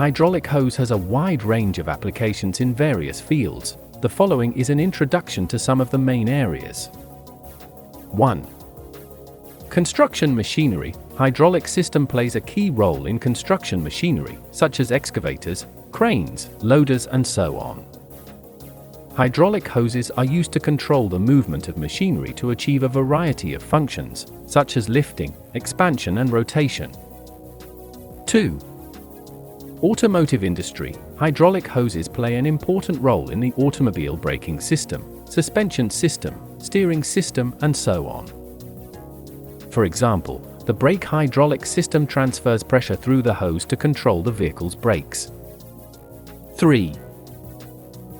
Hydraulic hose has a wide range of applications in various fields. The following is an introduction to some of the main areas. 1. Construction machinery. Hydraulic system plays a key role in construction machinery, such as excavators, cranes, loaders, and so on. Hydraulic hoses are used to control the movement of machinery to achieve a variety of functions, such as lifting, expansion, and rotation. 2. Automotive industry. Hydraulic hoses play an important role in the automobile braking system, suspension system, steering system, and so on. For example, the brake hydraulic system transfers pressure through the hose to control the vehicle's brakes. 3.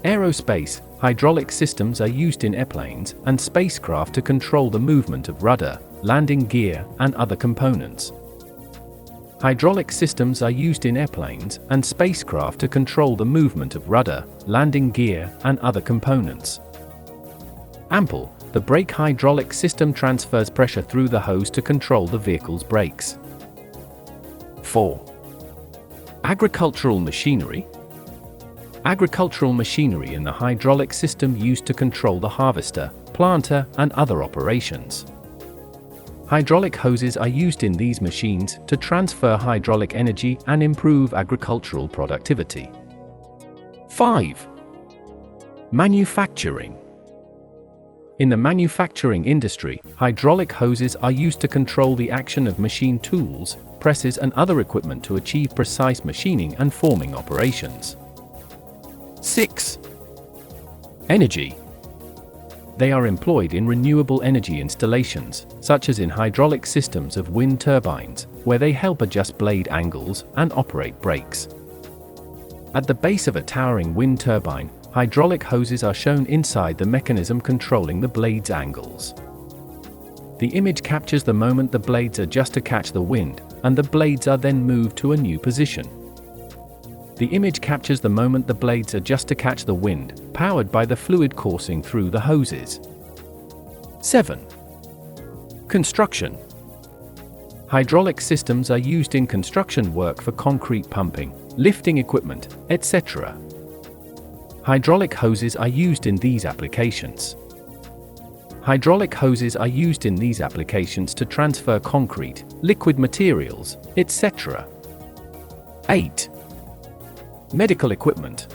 Aerospace. Hydraulic systems are used in airplanes and spacecraft to control the movement of rudder, landing gear, and other components. Hydraulic systems are used in airplanes and spacecraft to control the movement of rudder, landing gear, and other components. Ample. The brake hydraulic system transfers pressure through the hose to control the vehicle's brakes. 4. Agricultural machinery. Agricultural machinery in the hydraulic system used to control the harvester, planter, and other operations. Hydraulic hoses are used in these machines to transfer hydraulic energy and improve agricultural productivity. 5. Manufacturing. In the manufacturing industry, hydraulic hoses are used to control the action of machine tools, presses, and other equipment to achieve precise machining and forming operations. 6. Energy. They are employed in renewable energy installations, such as in hydraulic systems of wind turbines, where they help adjust blade angles and operate brakes. At the base of a towering wind turbine, hydraulic hoses are shown inside the mechanism controlling the blade's angles. The image captures the moment the blades adjust to catch the wind, and the blades are then moved to a new position. The image captures the moment the blades adjust to catch the wind, powered by the fluid coursing through the hoses. 7. Construction. Hydraulic systems are used in construction work for concrete pumping, lifting equipment, etc. Hydraulic hoses are used in these applications. Hydraulic hoses are used in these applications to transfer concrete, liquid materials, etc. 8. Medical equipment.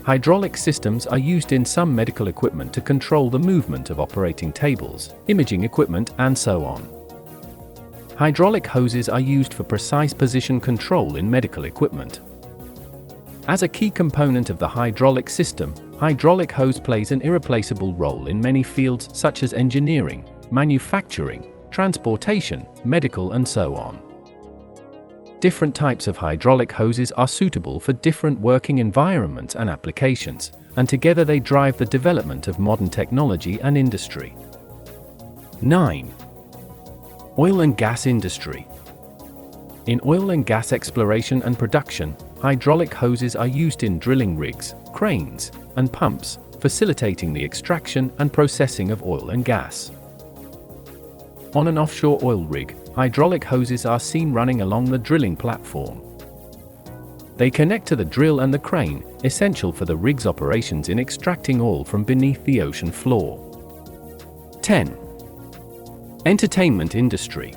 Hydraulic systems are used in some medical equipment to control the movement of operating tables, imaging equipment, and so on. Hydraulic hoses are used for precise position control in medical equipment. As a key component of the hydraulic system, hydraulic hose plays an irreplaceable role in many fields such as engineering, manufacturing, transportation, medical, and so on. Different types of hydraulic hoses are suitable for different working environments and applications, and together they drive the development of modern technology and industry. 9. Oil and gas industry. In oil and gas exploration and production, hydraulic hoses are used in drilling rigs, cranes, and pumps, facilitating the extraction and processing of oil and gas. On an offshore oil rig, hydraulic hoses are seen running along the drilling platform. They connect to the drill and the crane, essential for the rig's operations in extracting oil from beneath the ocean floor. 10. Entertainment industry.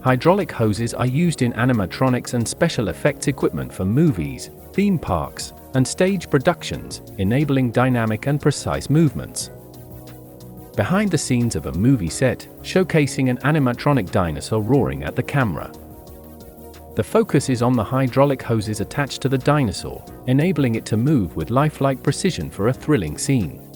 Hydraulic hoses are used in animatronics and special effects equipment for movies, theme parks, and stage productions, enabling dynamic and precise movements. Behind the scenes of a movie set, showcasing an animatronic dinosaur roaring at the camera. The focus is on the hydraulic hoses attached to the dinosaur, enabling it to move with lifelike precision for a thrilling scene.